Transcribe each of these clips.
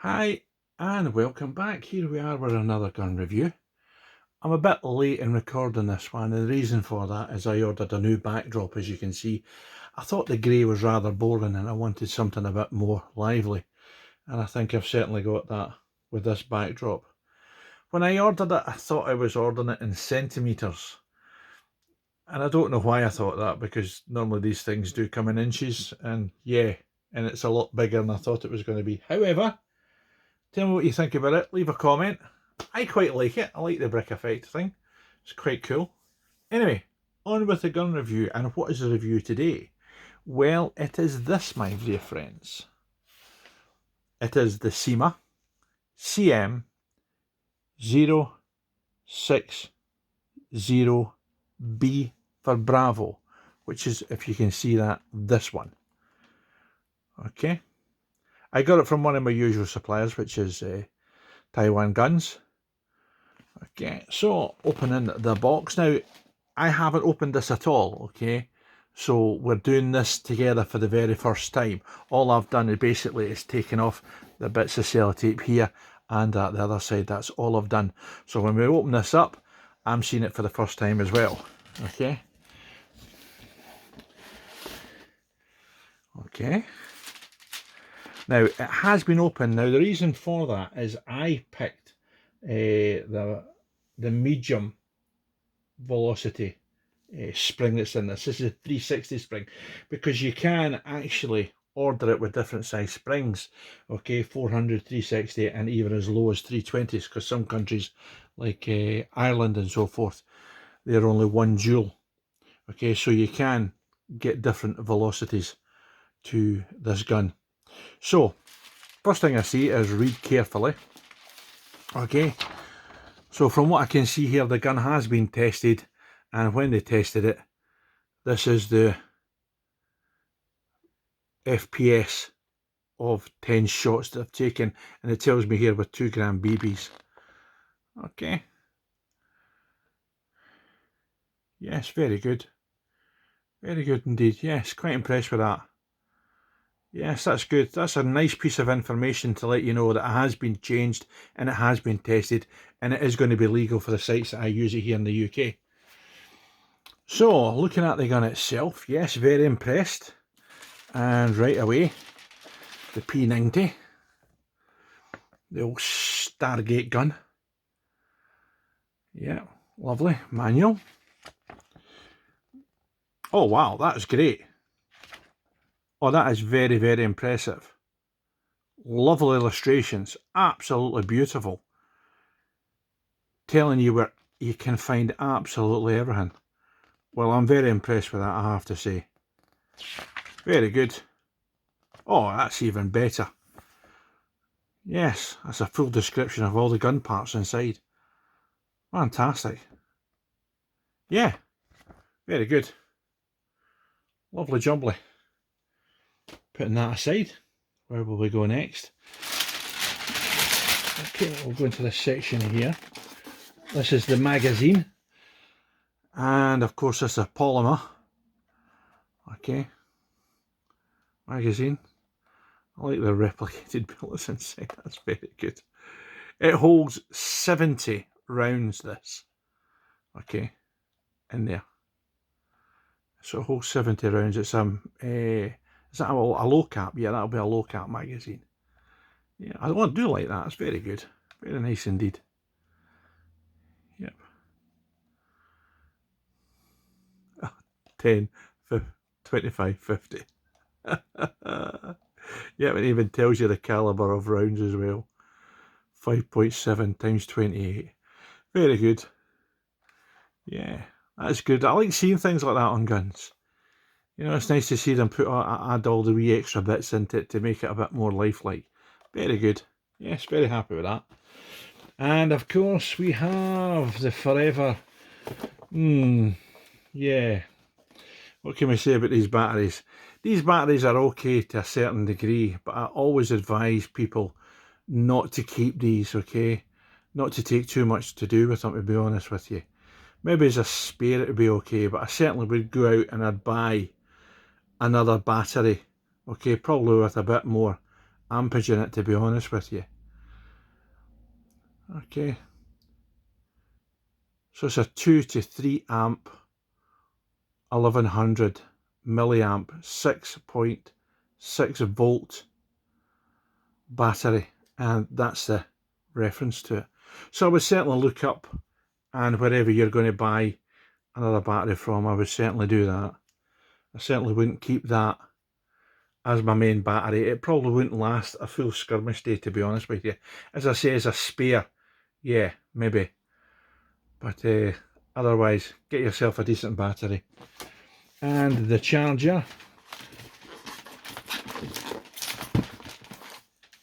Hi and welcome back. Here we are with another gun review. I'm a bit late in recording this one, and the reason for that is I ordered a new backdrop. As you can see, I thought the grey was rather boring and I wanted something a bit more lively, and I think I've certainly got that with this backdrop. When I ordered it, I thought I was ordering it in centimetres, and I don't know why I thought that, because normally these things do come in inches, and it's a lot bigger than I thought it was going to be. However, tell me what you think about it. Leave a comment. I quite like it. I like the brick effect thing. It's quite cool. Anyway, on with the gun review. And what is the review today? Well, it is this, my dear friends. It is the Cyma CM.060B for Bravo, which is, if you can see that, this one. Okay. I got it from one of my usual suppliers, which is Taiwan Guns. Okay, so opening the box. Now, I haven't opened this at all, okay? So we're doing this together for the very first time. All I've done is basically taken off the bits of sellotape here and the other side. That's all I've done. So when we open this up, I'm seeing it for the first time as well, okay? Okay. Now, it has been opened. Now, the reason for that is I picked the medium velocity spring that's in this. This is a 360 spring, because you can actually order it with different size springs, okay, 400, 360, and even as low as 320s, because some countries like Ireland and so forth, they're only one dual. Okay, so you can get different velocities to this gun. So first thing I see is read carefully. Okay, so from what I can see here, the gun has been tested, and when they tested it, this is the FPS of 10 shots that I've taken, and it tells me here with 2 gram BBs. Okay. Yes, very good. Very good indeed. Yes, quite impressed with that. Yes, that's good. That's a nice piece of information to let you know that it has been changed and it has been tested, and it is going to be legal for the sites that I use it here in the UK. So, looking at the gun itself, yes, very impressed. And right away, the P90, the old Stargate gun. Yeah, lovely. Manual. Oh wow, that is great. Oh, that is very, very impressive. Lovely illustrations, absolutely beautiful. Telling you where you can find absolutely everything. Well, I'm very impressed with that, I have to say. Very good. Oh, that's even better. Yes, that's a full description of all the gun parts inside. Fantastic. Yeah, very good. Lovely jubbly. Putting that aside, where will we go next? Okay, we'll go into this section here. This is the magazine, and of course this is a polymer. Okay, magazine. I like the replicated bullets inside, that's very good. It holds 70 rounds, this. Okay, in there. So it holds 70 rounds. It's is that a low cap? Yeah, that'll be a low cap magazine. Yeah, I do like that. It's very good. Very nice indeed. Yep. 10, 25, 50. Yeah, it even tells you the caliber of rounds as well. 5.7 times 28. Very good. Yeah, that's good. I like seeing things like that on guns. You know, it's nice to see them add all the wee extra bits into it to make it a bit more lifelike. Very good. Yes, very happy with that. And of course we have the forever. Yeah. What can we say about these batteries? These batteries are okay to a certain degree, but I always advise people not to keep these, okay? Not to take too much to do with them, to be honest with you. Maybe as a spare it would be okay, but I certainly would go out and I'd buy another battery, okay, probably with a bit more ampage in it, to be honest with you. Okay, so it's a 2 to 3 amp 1100 milliamp 6.6 volt battery, and that's the reference to it. So I would certainly look up, and wherever you're going to buy another battery from, I would certainly do that. I certainly wouldn't keep that as my main battery. It probably wouldn't last a full skirmish day, to be honest with you. As I say, as a spare, yeah, maybe. But otherwise, get yourself a decent battery. And the charger,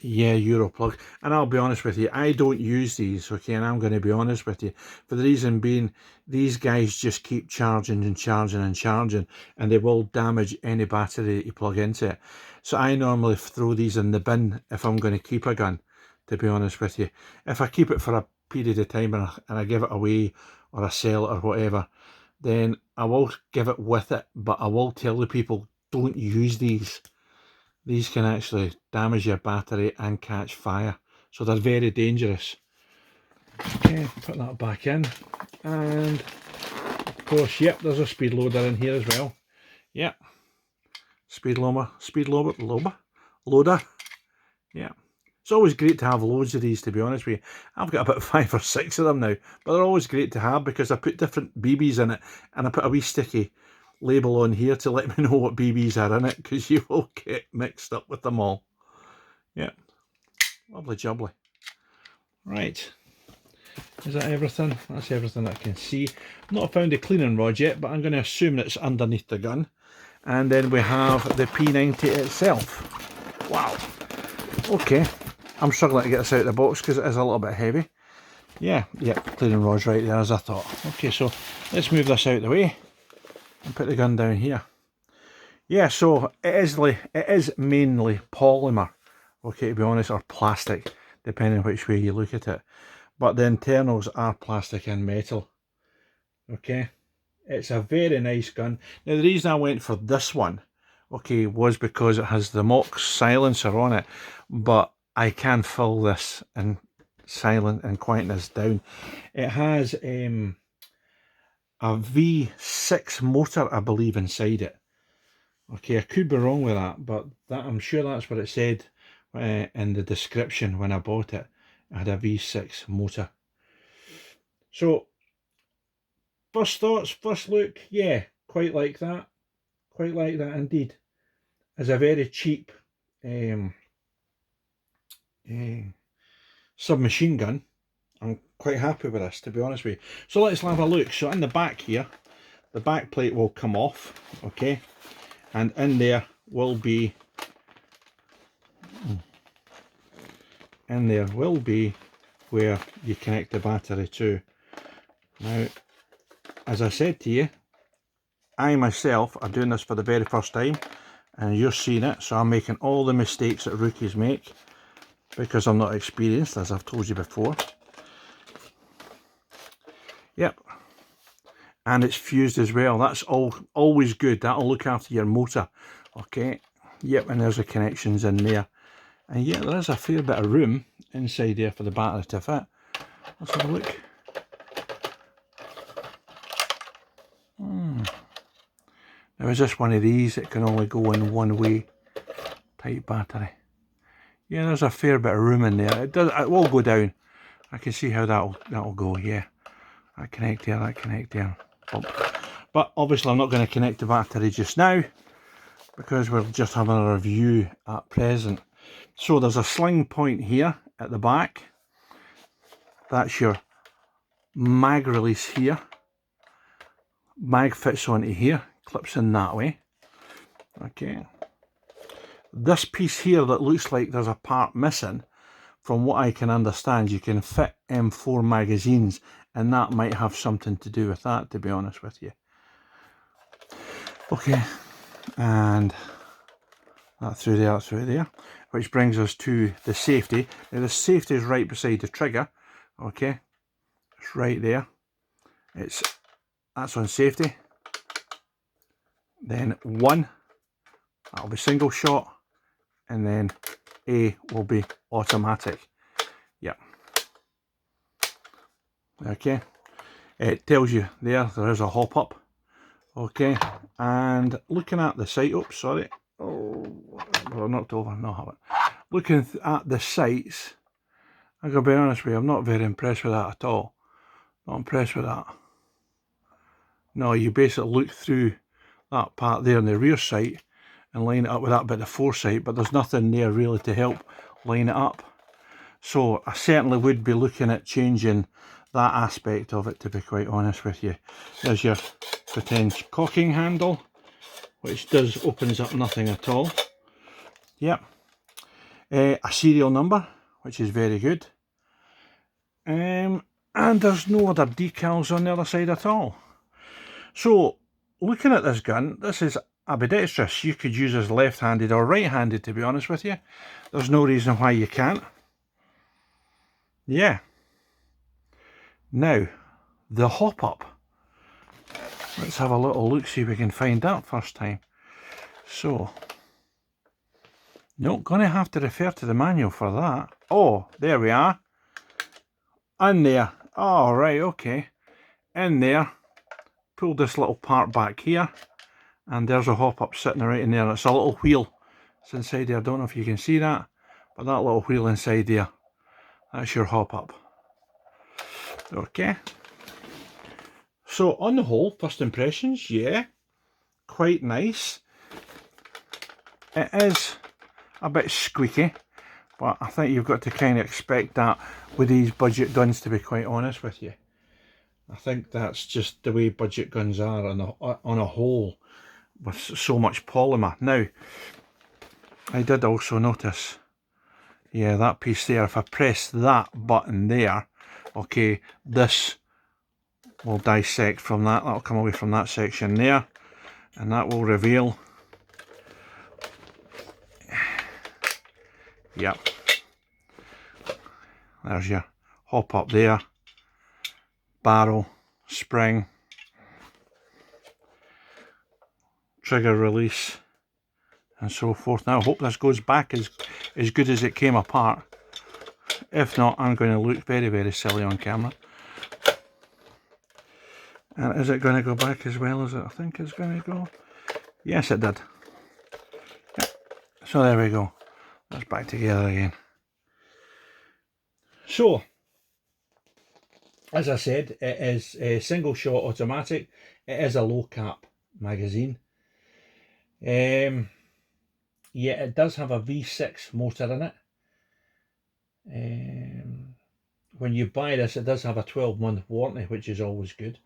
yeah, Euro plug. And I'll be honest with you, I don't use these, okay, and I'm going to be honest with you, for the reason being, these guys just keep charging and charging and charging, and they will damage any battery that you plug into it. So I normally throw these in the bin if I'm going to keep a gun, to be honest with you. If I keep it for a period of time and I give it away, or I sell it or whatever, then I will give it with it, but I will tell the people, don't use these. These can actually damage your battery and catch fire, so they're very dangerous. Okay, put that back in, and of course, yep, there's a speed loader in here as well. Yep, loader. Yeah, it's always great to have loads of these, to be honest with you. I've got about 5 or 6 of them now, but they're always great to have because I put different BBs in it, and I put a wee sticky label on here to let me know what BBs are in it, because you will get mixed up with them all. Yeah, lovely jubbly. Right, is that everything? That's everything I can see. Not found a cleaning rod yet, but I'm going to assume that it's underneath the gun. And then we have the P90 itself. Wow. Okay, I'm struggling to get this out of the box because it is a little bit heavy. Yeah, cleaning rod's right there, as I thought. Okay, so let's move this out of the way and put the gun down here. Yeah, so it is mainly polymer, okay, to be honest, or plastic, depending on which way you look at it. But the internals are plastic and metal. Okay, it's a very nice gun. Now the reason I went for this one, okay, was because it has the Mox silencer on it, but I can fill this and silent and quieten this down. It has a V6 motor, I believe, inside it. Okay, I could be wrong with that, but I'm sure that's what it said in the description when I bought it. It had a V6 motor. So, first thoughts, first look, yeah, quite like that. Quite like that indeed. It's a very cheap submachine gun. I'm quite happy with this, to be honest with you. So let's have a look. So in the back here, the back plate will come off, okay, and in there will be where you connect the battery to. Now, as I said to you, I myself are doing this for the very first time, and you're seeing it, so I'm making all the mistakes that rookies make because I'm not experienced, as I've told you before. Yep, and it's fused as well. That's always good. That'll look after your motor. Okay, yep, and there's the connections in there, and yeah, there is a fair bit of room inside there for the battery to fit. Let's have a look. Now, is this one of these that can only go in one way type battery? Yeah, there's a fair bit of room in there. It will go down. I can see how that'll go. Yeah, that connect there. Bump. But obviously, I'm not going to connect the battery just now because we're just having a review at present. So there's a sling point here at the back. That's your mag release here. Mag fits onto here, clips in that way. Okay. This piece here that looks like there's a part missing, from what I can understand, you can fit M4 magazines, and that might have something to do with that, to be honest with you. Okay, and that through there, which brings us to the safety. Now the safety is right beside the trigger, okay, it's right there. That's on safety. Then one, that'll be single shot, and then A will be automatic. Yeah. Okay. It tells you there is a hop up. Okay. And looking at the sight, oops, sorry. Oh, well, knocked over, no habit. Looking at the sights, I'm going to be honest with you, I'm not very impressed with that at all. Not impressed with that. No, you basically look through that part there in the rear sight and line it up with that bit of foresight, but there's nothing there really to help line it up. So I certainly would be looking at changing that aspect of it, to be quite honest with you. There's your pretend cocking handle, which opens up nothing at all. Yep. A serial number, which is very good. And there's no other decals on the other side at all. So, looking at this gun, this is ambidextrous. You could use this left-handed or right-handed, to be honest with you. There's no reason why you can't. Yeah. Now, the hop-up. Let's have a little look, see if we can find that first time. So, not going to have to refer to the manual for that. Oh, there we are. In there. Oh, right, okay. In there. Pull this little part back here. And there's a hop-up sitting right in there. It's a little wheel. It's inside there. I don't know if you can see that. But that little wheel inside there. That's your hop-up. Okay. So, on the whole, first impressions, yeah. Quite nice. It is a bit squeaky, but I think you've got to kind of expect that with these budget guns, to be quite honest with you. I think that's just the way budget guns are on a whole, with so much polymer. Now, I did also notice, yeah, that piece there, if I press that button there, okay, this will dissect from that. That'll come away from that section there, and that will reveal. Yep. There's your hop up there, barrel, spring, trigger release, and so forth. Now I hope this goes back as good as it came apart. If not, I'm going to look very, very silly on camera. And is it going to go back as well as I think it's going to go? Yes, it did. Yep. So there we go. That's back together again. So, as I said, it is a single shot automatic. It is a low cap magazine. Yeah, it does have a V6 motor in it. When you buy this, it does have a 12-month warranty, which is always good.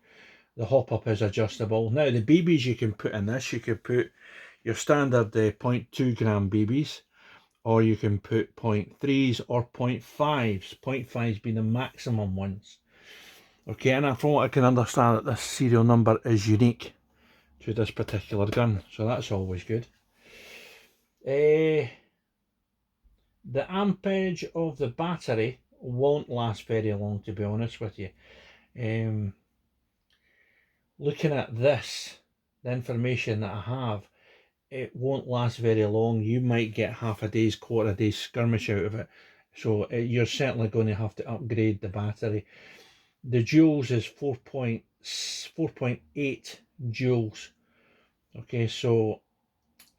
The hop-up is adjustable. Now, the BBs you can put in this, you could put your standard 0.2 gram BBs, or you can put 0.3s or 0.5s. 0.5s being the maximum ones. Okay, and from what I can understand, that this serial number is unique to this particular gun, so that's always good. The ampage of the battery won't last very long, to be honest with you. Looking at this, the information that I have, it won't last very long. You might get half a day's, quarter a day's skirmish out of it. So you're certainly going to have to upgrade the battery. The joules is 4.8 joules. Okay, so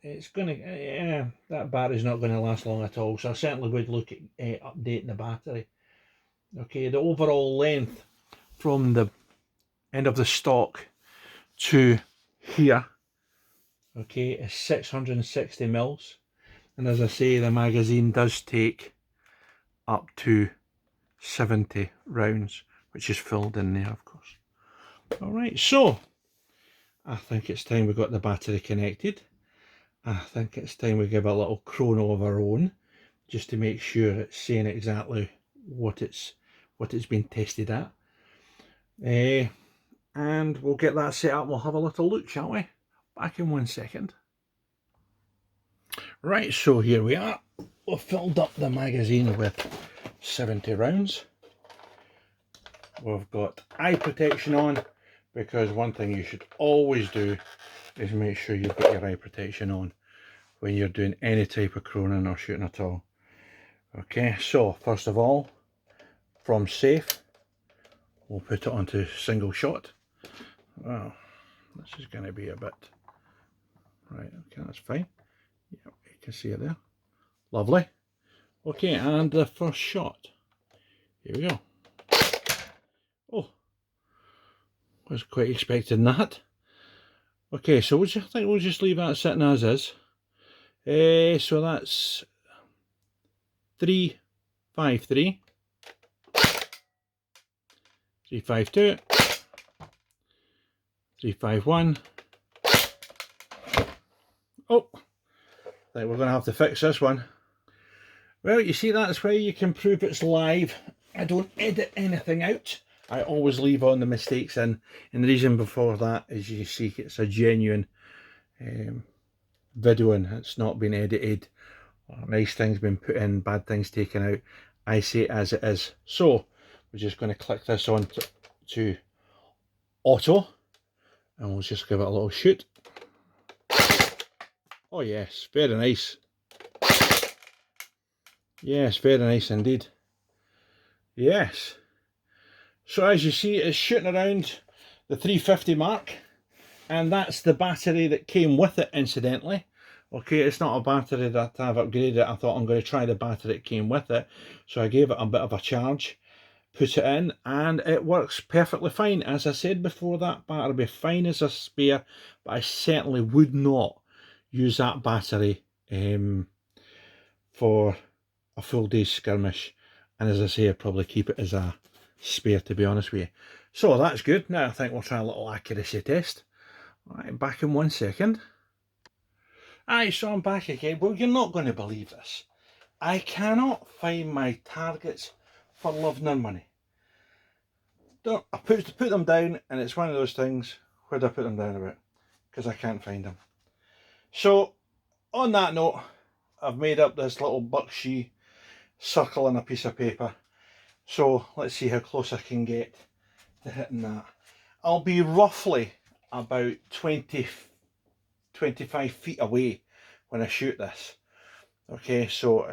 it's going to, yeah, that battery's not going to last long at all. So I certainly would look at updating the battery. Okay, the overall length from the end of the stock to here, okay, is 660 mils, and as I say, the magazine does take up to 70 rounds, which is filled in there, of course. Alright, so I think it's time we got the battery connected. I think it's time we give a little chrono of our own, just to make sure it's saying exactly what it's been tested at. And we'll get that set up. We'll have a little look, shall we? Back in 1 second. Right, so here we are. We've filled up the magazine with 70 rounds. We've got eye protection on, because one thing you should always do is make sure you've got your eye protection on when you're doing any type of chroning or shooting at all. Okay, so first of all, from safe, we'll put it onto single shot. Well, this is going to be a bit, right, okay, that's fine. Yep, you can see it there. Lovely. Okay, and the first shot. Here we go. Oh, was quite expecting that. Okay, so I think we'll just leave that sitting as is. So that's 3, 5, 3, 3, 5, 2, 3, 5, 1. Oh, I think we're going to have to fix this one. Well, you see, that's why you can prove it's live. I don't edit anything out. I always leave on the mistakes in. And the reason before that is, you see, it's a genuine video and it's not been edited. Nice things been put in, bad things taken out. I say it as it is. So we're just going to click this on to auto, and we'll just give it a little shoot. Oh yes, very nice. Yes, very nice indeed. Yes. So as you see, it's shooting around the 350 mark, and that's the battery that came with it, incidentally. Okay, it's not a battery that I've upgraded. I thought I'm going to try the battery that came with it. So I gave it a bit of a charge, put it in, and it works perfectly fine. As I said before, that battery will be fine as a spare, but I certainly would not use that battery for a full day's skirmish. And as I say, I'd probably keep it as a spare, to be honest with you. So that's good. Now I think we'll try a little accuracy test. All right, back in 1 second. Aye, so I'm back again. Well, you're not going to believe this. I cannot find my targets for love nor money. I put them down, and it's one of those things, where'd I put them down about? Because I can't find them. So, on that note, I've made up this little Buckshee circle on a piece of paper. So, let's see how close I can get to hitting that. I'll be roughly about 25 feet away when I shoot this. Okay, so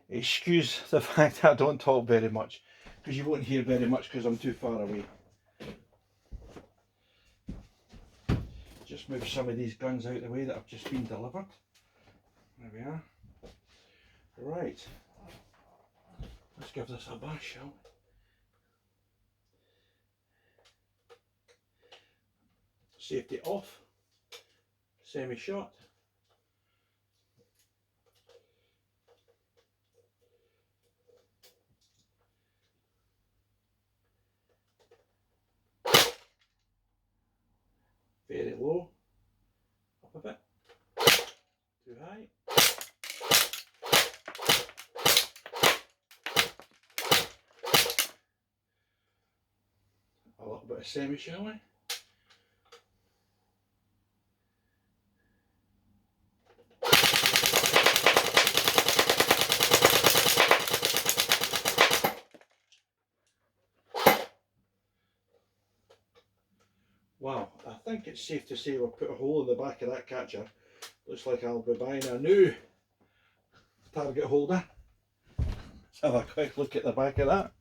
excuse the fact that I don't talk very much, because you won't hear very much because I'm too far away. Just move some of these guns out of the way that have just been delivered. There we are. Right, let's give this a bash, shall we? Safety off, semi-shot. Very low, up a bit, too high. A little bit of semi, shall we? Wow, I think it's safe to say we'll put a hole in the back of that catcher. Looks like I'll be buying a new target holder. Let's have a quick look at the back of that.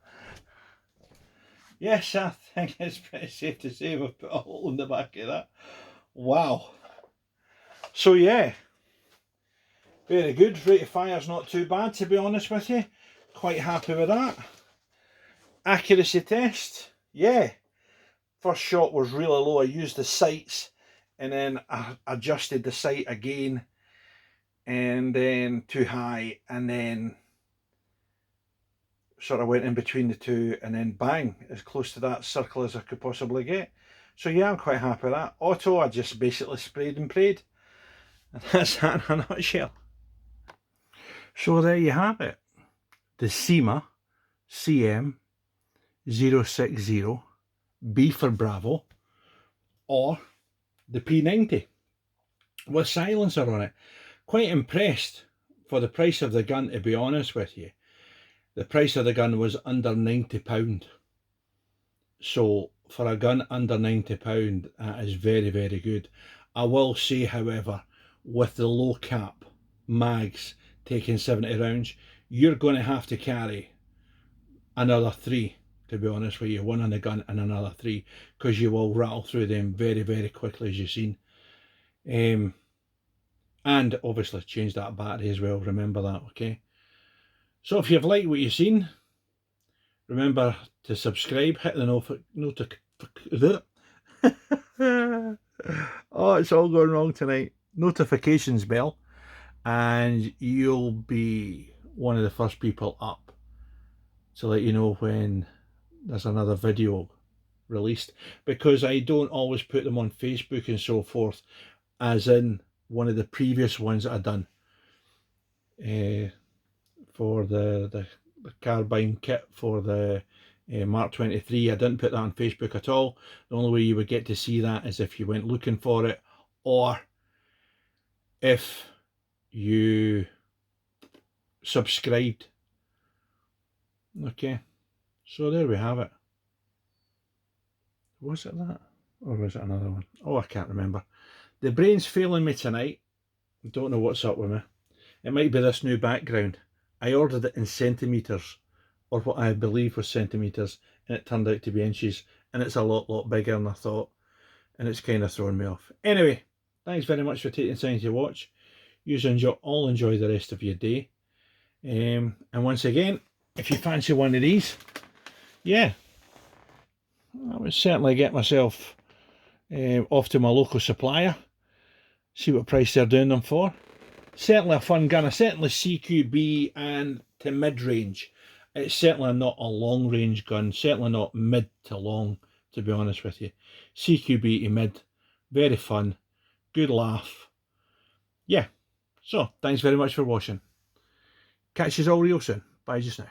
Yes, I think it's pretty safe to say we've put a hole in the back of that. Wow. So yeah, very good. Rate of fire's not too bad, to be honest with you. Quite happy with that. Accuracy test, yeah. First shot was really low. I used the sights and then I adjusted the sight again, and then too high, and then sort of went in between the two, and then bang, as close to that circle as I could possibly get. So yeah, I'm quite happy with that. Auto, I just basically sprayed and prayed. And that's that in a nutshell. So there you have it. The Cyma CM.060B for Bravo, or the P90 with silencer on it. Quite impressed for the price of the gun, to be honest with you. The price of the gun was under £90. So for a gun under £90, that is very, very good. I will say, however, with the low cap mags taking 70 rounds, you're going to have to carry another 3, to be honest with you. 1 on the gun and another 3, because you will rattle through them very, very quickly, as you've seen. And obviously change that battery as well, remember that, okay? So if you've liked what you've seen, remember to subscribe, hit the oh, it's all going wrong tonight. Notifications bell, and you'll be one of the first people up to let you know when there's another video released, because I don't always put them on Facebook and so forth, as in one of the previous ones that I've done for the carbine kit for the Mark 23. I didn't put that on Facebook at all. The only way you would get to see that is if you went looking for it, or if you subscribed. Okay, so there we have it. Was it that, or was it another one? Oh, I can't remember. The brain's failing me tonight. I don't know what's up with me. It might be this new background. I ordered it in centimetres, or what I believe was centimetres, and it turned out to be inches, and it's a lot bigger than I thought, and it's kind of throwing me off. Anyway, thanks very much for taking time to watch. You all enjoy the rest of your day. And once again, if you fancy one of these, yeah, I would certainly get myself off to my local supplier, see what price they're doing them for. Certainly a fun gun, certainly CQB and to mid-range. It's certainly not a long-range gun, certainly not mid to long, to be honest with you. CQB to mid, very fun, good laugh. Yeah, so thanks very much for watching. Catch you all real soon. Bye just now.